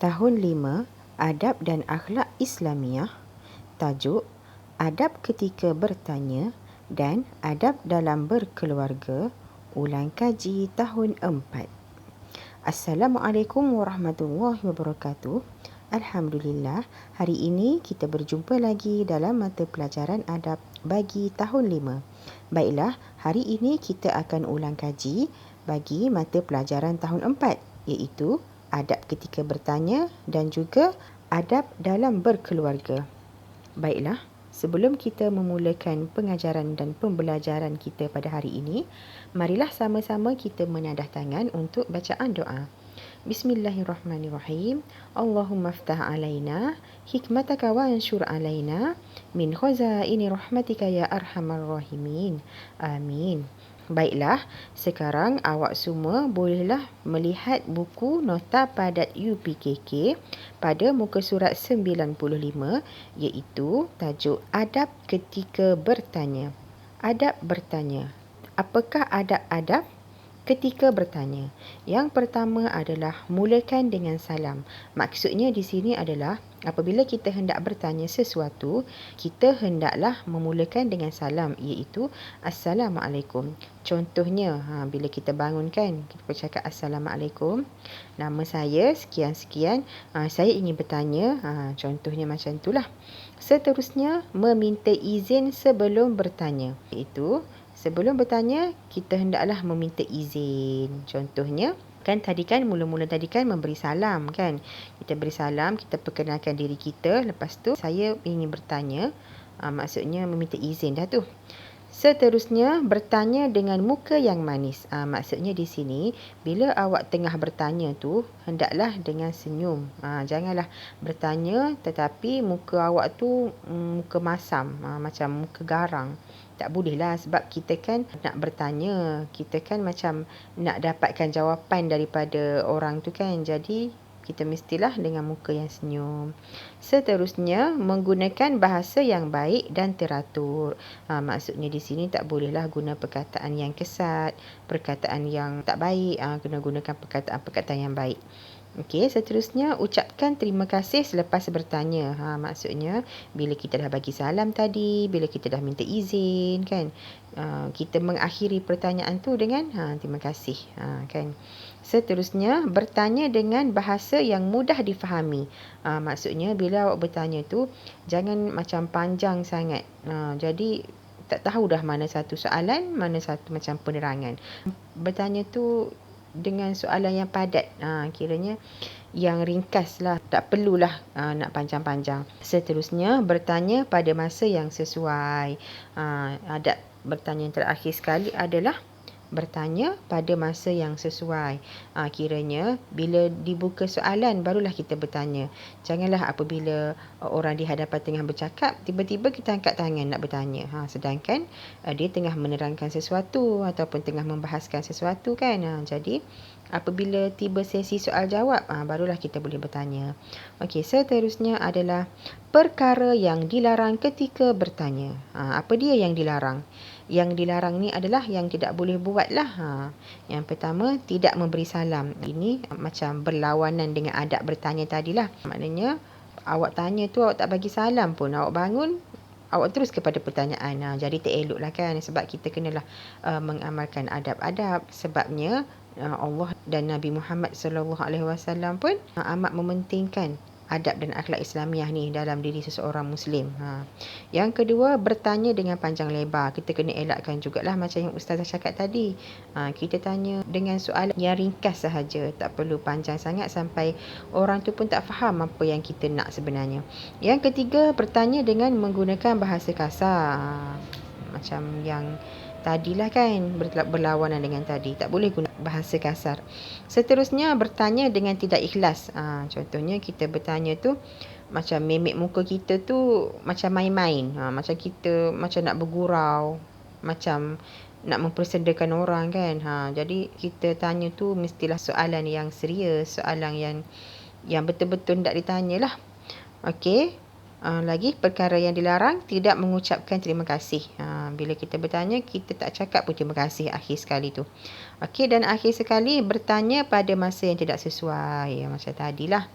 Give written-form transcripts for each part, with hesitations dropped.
Tahun 5, Adab dan Akhlak Islamiah. Tajuk, Adab ketika bertanya dan Adab dalam berkeluarga. Ulang kaji tahun 4. Assalamualaikum warahmatullahi wabarakatuh. Alhamdulillah, hari ini kita berjumpa lagi dalam mata pelajaran adab bagi tahun 5. Baiklah, hari ini kita akan ulang kaji bagi mata pelajaran tahun 4, iaitu adab ketika bertanya dan juga adab dalam berkeluarga. Baiklah, sebelum kita memulakan pengajaran dan pembelajaran kita pada hari ini, marilah sama-sama kita menadah tangan untuk bacaan doa. Bismillahirrahmanirrahim. Allahumma ftah alaina hikmataka wa anshur alaina min khazaini rahmatika ya arhamar rahimin. Amin. Baiklah, sekarang awak semua bolehlah melihat buku nota padat UPKK pada muka surat 95, iaitu tajuk Adab ketika bertanya. Adab bertanya. Apakah adab-adab ketika bertanya? Yang pertama adalah mulakan dengan salam. Maksudnya di sini adalah apabila kita hendak bertanya sesuatu, kita hendaklah memulakan dengan salam, iaitu Assalamualaikum. Contohnya, bila kita bangun kan, kita bercakap Assalamualaikum. Nama saya sekian-sekian, saya ingin bertanya, contohnya macam itulah. Seterusnya, meminta izin sebelum bertanya, iaitu sebelum bertanya, kita hendaklah meminta izin. Contohnya, mula-mula tadi kan memberi salam kan. Kita beri salam, kita perkenalkan diri kita. Lepas tu, saya ingin bertanya. Maksudnya meminta izin dah tu. Seterusnya, bertanya dengan muka yang manis. Maksudnya di sini, bila awak tengah bertanya tu, hendaklah dengan senyum. Janganlah bertanya tetapi muka awak tu muka masam, macam muka garang. Tak bolehlah, sebab kita kan nak bertanya. Kita kan macam nak dapatkan jawapan daripada orang tu kan. Jadi, kita mestilah dengan muka yang senyum. Seterusnya, menggunakan bahasa yang baik dan teratur. Maksudnya di sini tak bolehlah guna perkataan yang kesat, perkataan yang tak baik. Kena gunakan perkataan-perkataan yang baik. Okey, seterusnya ucapkan terima kasih selepas bertanya. Maksudnya bila kita dah bagi salam tadi, bila kita dah minta izin kan, kita mengakhiri pertanyaan tu dengan terima kasih, kan. Seterusnya, bertanya dengan bahasa yang mudah difahami. Maksudnya bila awak bertanya tu, jangan macam panjang sangat. Jadi tak tahu dah mana satu soalan, mana satu macam penerangan. Bertanya tu dengan soalan yang padat, kiranya yang ringkas lah, tak perlulah nak panjang-panjang. Seterusnya, bertanya pada masa yang sesuai. Adab bertanya yang terakhir sekali adalah bertanya pada masa yang sesuai. Kiranya bila dibuka soalan barulah kita bertanya. Janganlah apabila orang di hadapan tengah bercakap, tiba-tiba kita angkat tangan nak bertanya. Sedangkan dia tengah menerangkan sesuatu ataupun tengah membahaskan sesuatu kan. Jadi apabila tiba sesi soal jawab, barulah kita boleh bertanya. Okey, seterusnya adalah perkara yang dilarang ketika bertanya. Apa dia yang dilarang? Yang dilarang ni adalah yang tidak boleh buat lah. Yang pertama, tidak memberi salam. Ini macam berlawanan dengan adab bertanya tadilah. Maknanya, awak tanya tu awak tak bagi salam pun. Awak bangun, awak terus kepada pertanyaan. Jadi tak elok lah kan. Sebab kita kenalah mengamalkan adab-adab. Sebabnya, Allah dan Nabi Muhammad SAW pun amat mementingkan adab dan akhlak Islamiah ni dalam diri seseorang Muslim. Yang kedua, bertanya dengan panjang lebar. Kita kena elakkan jugalah macam yang Ustazah cakap tadi. Kita tanya dengan soalan yang ringkas sahaja. Tak perlu panjang sangat sampai orang tu pun tak faham apa yang kita nak sebenarnya. Yang ketiga, bertanya dengan menggunakan bahasa kasar. Macam yang tadilah kan, berlawanan dengan tadi. Tak boleh guna bahasa kasar. Seterusnya, bertanya dengan tidak ikhlas. Contohnya kita bertanya tu macam memek muka kita tu macam main-main. Macam kita macam nak bergurau, macam nak mempersendakan orang kan. Jadi kita tanya tu mestilah soalan yang serius, soalan yang betul-betul tak ditanya lah. Okey. Lagi perkara yang dilarang, tidak mengucapkan terima kasih. Bila kita bertanya, kita tak cakap pun terima kasih akhir sekali tu. Okey, dan akhir sekali bertanya pada masa yang tidak sesuai. Macam tadilah.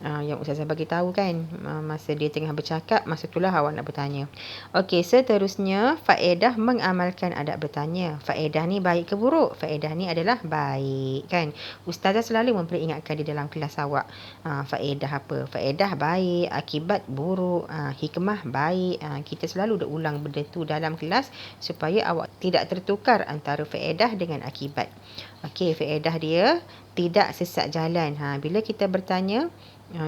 Yang Ustazah bagi tahu kan, masa dia tengah bercakap, masa itulah awak nak bertanya. Okey, seterusnya faedah mengamalkan adab bertanya. Faedah ni baik ke buruk? Faedah ni adalah baik kan. Ustazah selalu memperingatkan di dalam kelas awak. Faedah apa? Faedah baik, akibat buruk, hikmah baik. Kita selalu dah ulang benda tu dalam kelas supaya awak tidak tertukar antara faedah dengan akibat. Okey, faedah dia tidak sesat jalan. Bila kita bertanya,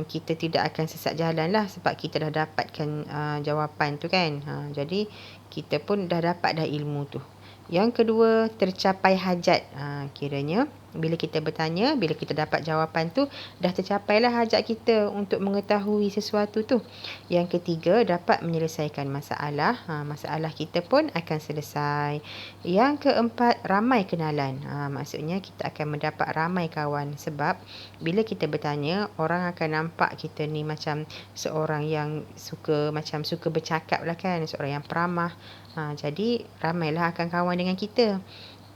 kita tidak akan sesat jalan lah sebab kita dah dapatkan jawapan tu kan. Jadi kita pun dah dapat dah ilmu tu. Yang kedua, tercapai hajat. Kiranya bila kita bertanya, bila kita dapat jawapan tu, dah tercapailah hajat kita untuk mengetahui sesuatu tu. Yang ketiga, dapat menyelesaikan masalah. Masalah kita pun akan selesai. Yang keempat, ramai kenalan. Maksudnya kita akan mendapat ramai kawan sebab bila kita bertanya, orang akan nampak kita ni macam seorang yang suka bercakap lah kan, seorang yang peramah. Jadi ramailah akan kawan dengan kita.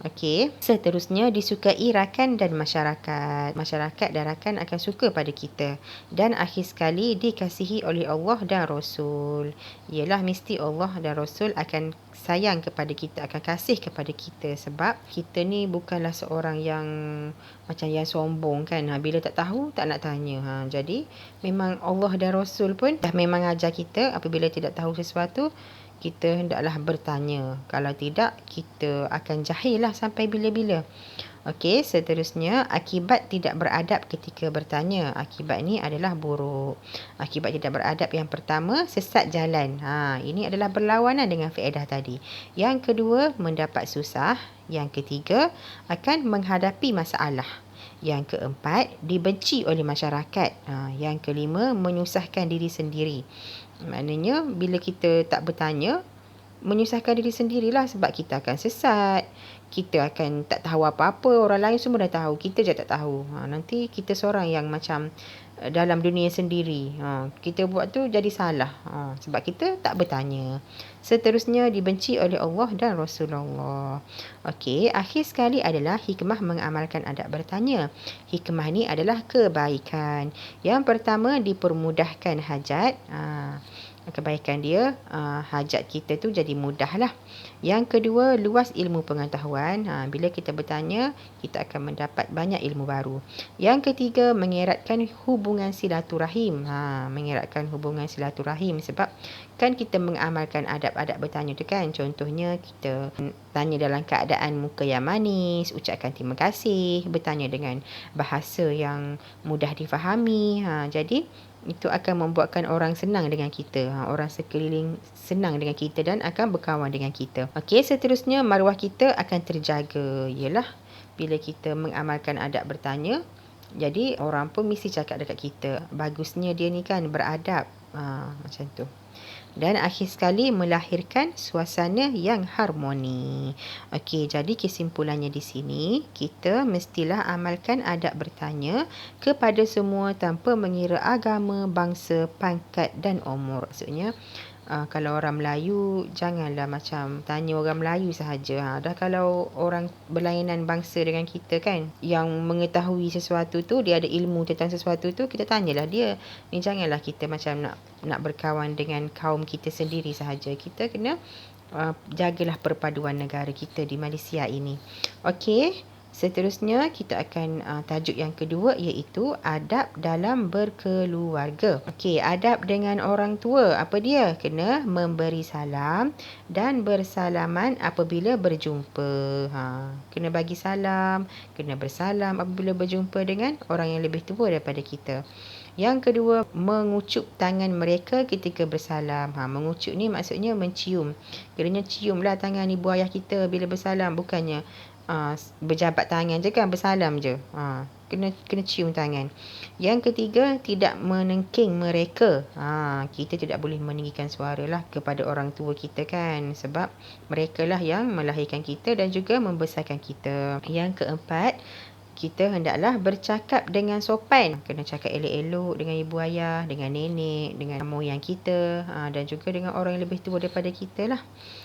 Okey, seterusnya disukai rakan dan masyarakat. Masyarakat dan rakan akan suka pada kita. Dan akhir sekali dikasihi oleh Allah dan Rasul. Ialah mesti Allah dan Rasul akan sayang kepada kita, akan kasih kepada kita sebab kita ni bukanlah seorang yang macam yang sombong kan. Bila tak tahu tak nak tanya. Jadi memang Allah dan Rasul pun dah memang ajar kita apabila tidak tahu sesuatu, kita hendaklah bertanya. Kalau tidak, kita akan jahil lah sampai bila-bila. Okey, seterusnya akibat tidak beradab ketika bertanya. Akibat ni adalah buruk. Akibat tidak beradab yang pertama, sesat jalan. Ini adalah berlawanan dengan faedah tadi. Yang kedua, mendapat susah. Yang ketiga, akan menghadapi masalah. Yang keempat, dibenci oleh masyarakat. Yang kelima, menyusahkan diri sendiri. Maknanya bila kita tak bertanya, menyusahkan diri sendirilah sebab kita akan sesat. Kita akan tak tahu apa-apa. Orang lain semua dah tahu. Kita je tak tahu. Nanti kita seorang yang macam dalam dunia sendiri. Kita buat tu jadi salah. Sebab kita tak bertanya. Seterusnya dibenci oleh Allah dan Rasulullah. Okey, akhir sekali adalah hikmah mengamalkan adab bertanya. Hikmah ni adalah kebaikan. Yang pertama, dipermudahkan hajat. Kebaikan dia, hajat kita tu jadi mudah lah. Yang kedua, luas ilmu pengetahuan. Bila kita bertanya, kita akan mendapat banyak ilmu baru. Yang ketiga, mengeratkan hubungan silaturahim. Mengeratkan hubungan silaturahim sebab kan kita mengamalkan adab-adab bertanya tu kan. Contohnya kita tanya dalam keadaan muka yang manis, ucapkan terima kasih, bertanya dengan bahasa yang mudah difahami. Jadi itu akan membuatkan orang senang dengan kita. Orang sekeliling senang dengan kita dan akan berkawan dengan kita. Okey, seterusnya maruah kita akan terjaga. Ialah bila kita mengamalkan adab bertanya, jadi orang pun mesti cakap dekat kita, bagusnya dia ni kan beradab. Macam tu. Dan akhir sekali melahirkan suasana yang harmoni. Okey, jadi kesimpulannya di sini, kita mestilah amalkan adab bertanya kepada semua tanpa mengira agama, bangsa, pangkat dan umur. Maksudnya, kalau orang Melayu, janganlah macam tanya orang Melayu sahaja. Dah kalau orang berlainan bangsa dengan kita kan, yang mengetahui sesuatu tu, dia ada ilmu tentang sesuatu tu, kita tanyalah dia. Ni janganlah kita macam nak berkawan dengan kaum kita sendiri sahaja. Kita kena jagalah perpaduan negara kita di Malaysia ini. Okey. Seterusnya kita akan tajuk yang kedua iaitu adab dalam berkeluarga. Okey, adab dengan orang tua. Apa dia? Kena memberi salam dan bersalaman apabila berjumpa. Kena bagi salam, kena bersalam apabila berjumpa dengan orang yang lebih tua daripada kita. Yang kedua, mengucup tangan mereka ketika bersalam. Mengucup ni maksudnya mencium. Kiranya ciumlah tangan ibu ayah kita bila bersalam, bukannya berjabat tangan je kan, bersalam je. Kena cium tangan. Yang ketiga, tidak menengking mereka. Kita tidak boleh meninggikan suara lah kepada orang tua kita kan, sebab mereka lah yang melahirkan kita dan juga membesarkan kita. Yang keempat, kita hendaklah bercakap dengan sopan. Kena cakap elok-elok dengan ibu ayah, dengan nenek, dengan moyang kita, dan juga dengan orang yang lebih tua daripada kita lah.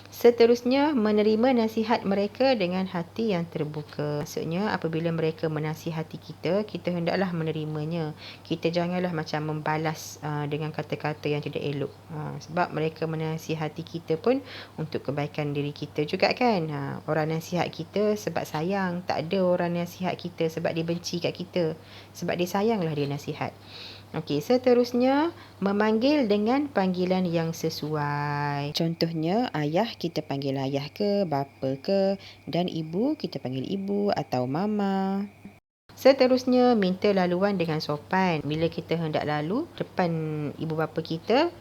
Seterusnya, menerima nasihat mereka dengan hati yang terbuka. Maksudnya, apabila mereka menasihati kita, kita hendaklah menerimanya. Kita janganlah macam membalas dengan kata-kata yang tidak elok. Sebab mereka menasihati kita pun untuk kebaikan diri kita juga kan. Orang nasihat kita sebab sayang. Tak ada orang nasihat kita sebab dia benci kat kita. Sebab dia sayanglah dia nasihat. Okey, seterusnya memanggil dengan panggilan yang sesuai. Contohnya, ayah kita panggil ayah ke, bapa ke, dan ibu kita panggil ibu atau mama. Seterusnya, minta laluan dengan sopan. Bila kita hendak lalu depan ibu bapa kita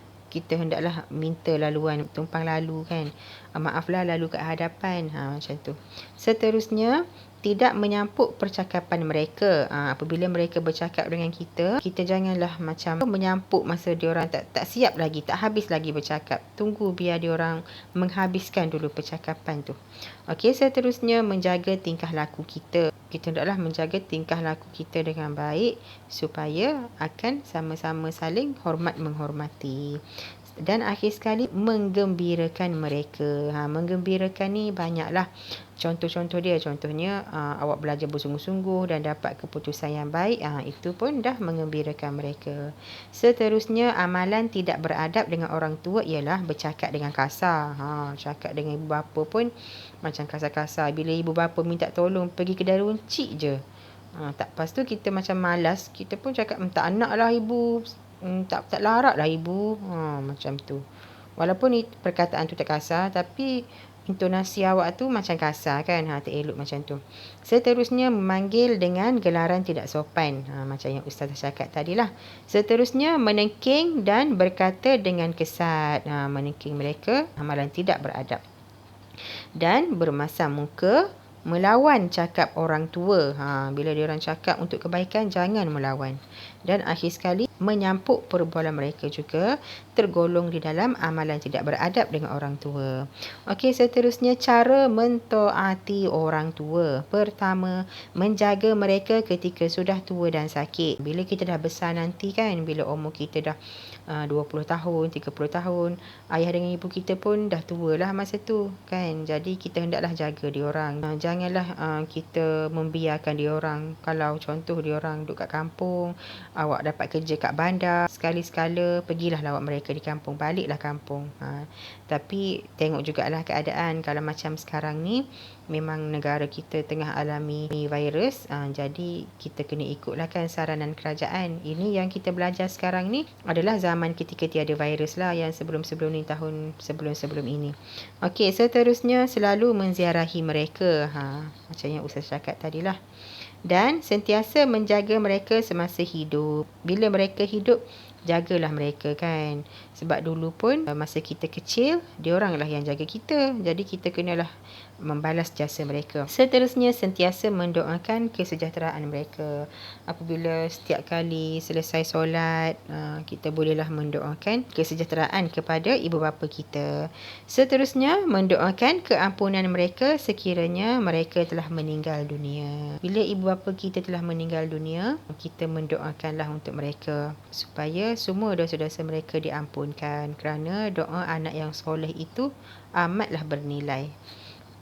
hendaklah minta laluan, tumpang lalu kan. Maaflah lalu kat hadapan, macam tu. Seterusnya, tidak menyampuk percakapan mereka. Apabila mereka bercakap dengan kita janganlah macam menyampuk masa diorang tak siap lagi, tak habis lagi bercakap. Tunggu biar diorang menghabiskan dulu percakapan tu. Okey, seterusnya menjaga tingkah laku kita. Kita hendaklah menjaga tingkah laku kita dengan baik supaya akan sama-sama saling hormat menghormati. Dan akhir sekali, menggembirakan mereka. Menggembirakan ni banyaklah contoh-contoh dia. Contohnya, awak belajar bersungguh-sungguh dan dapat keputusan yang baik. Itu pun dah mengembirakan mereka. Seterusnya, amalan tidak beradab dengan orang tua ialah bercakap dengan kasar. Cakap dengan ibu bapa pun macam kasar-kasar. Bila ibu bapa minta tolong, pergi kedai runcit je. Lepas tu kita macam malas. Kita pun cakap, tak nak lah ibu. Tak larat lah ibu. Macam tu. Walaupun perkataan tu tak kasar, tapi intonasi awak tu macam kasar kan. Tak elok macam tu. Seterusnya, memanggil dengan gelaran tidak sopan. Macam yang Ustazah cakap tadilah. Seterusnya, menengking dan berkata dengan kesat. Menengking mereka, amalan tidak beradab. Dan bermasam muka, melawan cakap orang tua. Bila diorang cakap untuk kebaikan, jangan melawan. Dan akhir sekali, menyampuk perbualan mereka juga tergolong di dalam amalan tidak beradab dengan orang tua. Okey, seterusnya cara mentaati orang tua. Pertama, menjaga mereka ketika sudah tua dan sakit. Bila kita dah besar nanti kan, bila umur kita dah 20 tahun, 30 tahun, ayah dengan ibu kita pun dah tua lah masa tu kan. Jadi kita hendaklah jaga diorang. Janganlah kita membiarkan diorang. Kalau contoh diorang duduk kat kampung, awak dapat kerja kat bandar, sekali-sekala pergilah lawat mereka di kampung, baliklah kampung. Tapi tengok jugalah keadaan. Kalau macam sekarang ni, memang negara kita tengah alami virus, jadi kita kena ikutlah kan saranan kerajaan. Ini yang kita belajar sekarang ni adalah zaman ketika tiada virus lah, yang sebelum-sebelum ni, tahun sebelum-sebelum ini. Okey, seterusnya selalu menziarahi mereka. Macam yang Ustaz cakap tadilah. Dan sentiasa menjaga mereka semasa hidup. Bila mereka hidup, jagalah mereka kan. Sebab dulu pun masa kita kecil, dioranglah yang jaga kita. Jadi kita kenalah membalas jasa mereka. Seterusnya, sentiasa mendoakan kesejahteraan mereka. Apabila setiap kali selesai solat, kita bolehlah mendoakan kesejahteraan kepada ibu bapa kita. Seterusnya, mendoakan keampunan mereka sekiranya mereka telah meninggal dunia. Bila ibu bapa kita telah meninggal dunia, kita mendoakanlah untuk mereka supaya semua dosa-dosa mereka diampunkan, kerana doa anak yang soleh itu amatlah bernilai.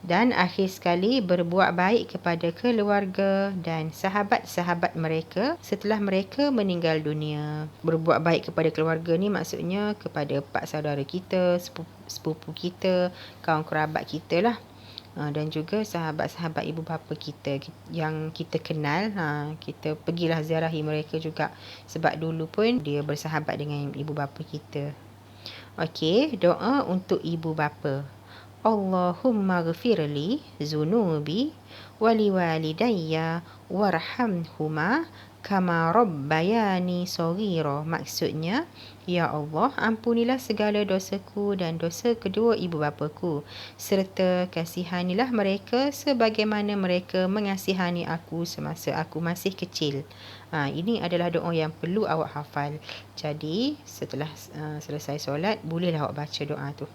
Dan akhir sekali, berbuat baik kepada keluarga dan sahabat-sahabat mereka setelah mereka meninggal dunia. Berbuat baik kepada keluarga ni maksudnya kepada pak saudara kita, sepupu kita, kawan kerabat kita lah. Dan juga sahabat-sahabat ibu bapa kita yang kita kenal, kita pergilah ziarahi mereka juga. Sebab dulu pun dia bersahabat dengan ibu bapa kita. Okey, doa untuk ibu bapa. Allahumma ghafirli zunubi waliwalidayya warhamhuma kama rabbayani saghira. Maksudnya, ya Allah, ampunilah segala dosaku dan dosa kedua ibu bapaku, serta kasihanilah mereka sebagaimana mereka mengasihani aku semasa aku masih kecil. Ini adalah doa yang perlu awak hafal. Jadi setelah selesai solat, bolehlah awak baca doa tu.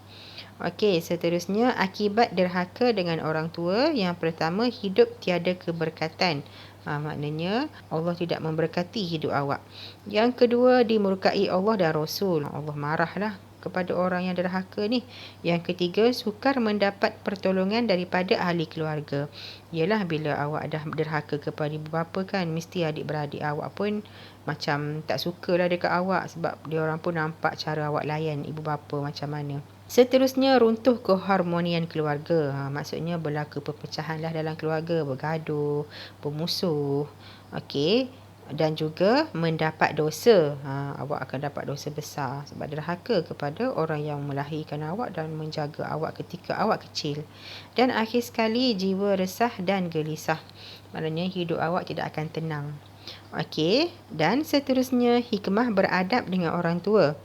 Okey, seterusnya akibat derhaka dengan orang tua. Yang pertama, hidup tiada keberkatan. Maknanya Allah tidak memberkati hidup awak. Yang kedua, dimurkai Allah dan Rasul. Allah marahlah kepada orang yang derhaka ni. Yang ketiga, sukar mendapat pertolongan daripada ahli keluarga. Yalah, bila awak dah derhaka kepada ibu bapa kan, mesti adik-beradik awak pun macam tak sukalah dekat awak, sebab dia orang pun nampak cara awak layan ibu bapa macam mana. Seterusnya, runtuh keharmonian keluarga. Maksudnya berlaku perpecahan lah dalam keluarga, bergaduh, bermusuh. Okey. Dan juga mendapat dosa. Awak akan dapat dosa besar sebab derhaka kepada orang yang melahirkan awak dan menjaga awak ketika awak kecil. Dan akhir sekali, jiwa resah dan gelisah. Maknanya hidup awak tidak akan tenang. Okey. Dan seterusnya, hikmah beradab dengan orang tua.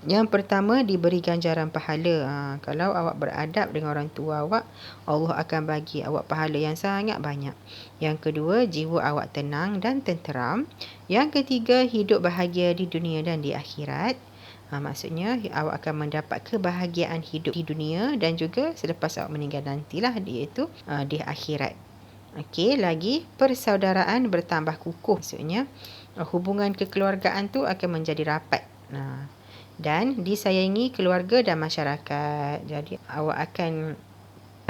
Yang pertama, diberi ganjaran pahala. Kalau awak beradab dengan orang tua awak, Allah akan bagi awak pahala yang sangat banyak. Yang kedua, jiwa awak tenang dan tenteram. Yang ketiga, hidup bahagia di dunia dan di akhirat. Maksudnya awak akan mendapat kebahagiaan hidup di dunia dan juga selepas awak meninggal nantilah, iaitu di akhirat. Okey, lagi persaudaraan bertambah kukuh. Maksudnya hubungan kekeluargaan tu akan menjadi rapat. Dan disayangi keluarga dan masyarakat. Jadi awak akan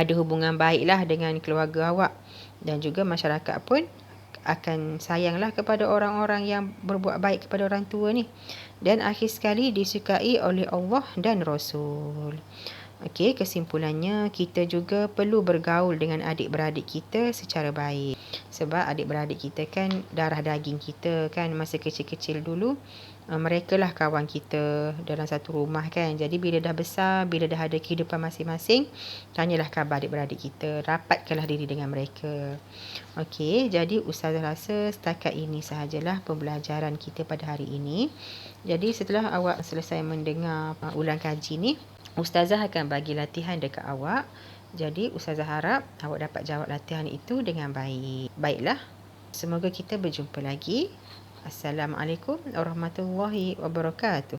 ada hubungan baiklah dengan keluarga awak, dan juga masyarakat pun akan sayanglah kepada orang-orang yang berbuat baik kepada orang tua ni. Dan akhir sekali, disukai oleh Allah dan Rasul. Okey, kesimpulannya, kita juga perlu bergaul dengan adik-beradik kita secara baik. Sebab adik-beradik kita kan darah daging kita kan, masa kecil-kecil dulu mereka lah kawan kita dalam satu rumah kan. Jadi bila dah besar, bila dah ada kehidupan masing-masing, tanyalah khabar adik-beradik kita, rapatkanlah diri dengan mereka. Okey, jadi Ustazah rasa setakat ini sahajalah pembelajaran kita pada hari ini. Jadi setelah awak selesai mendengar ulang kaji ni, Ustazah akan bagi latihan dekat awak. Jadi Ustazah harap awak dapat jawab latihan itu dengan baik. Baiklah, semoga kita berjumpa lagi. Assalamualaikum warahmatullahi wabarakatuh.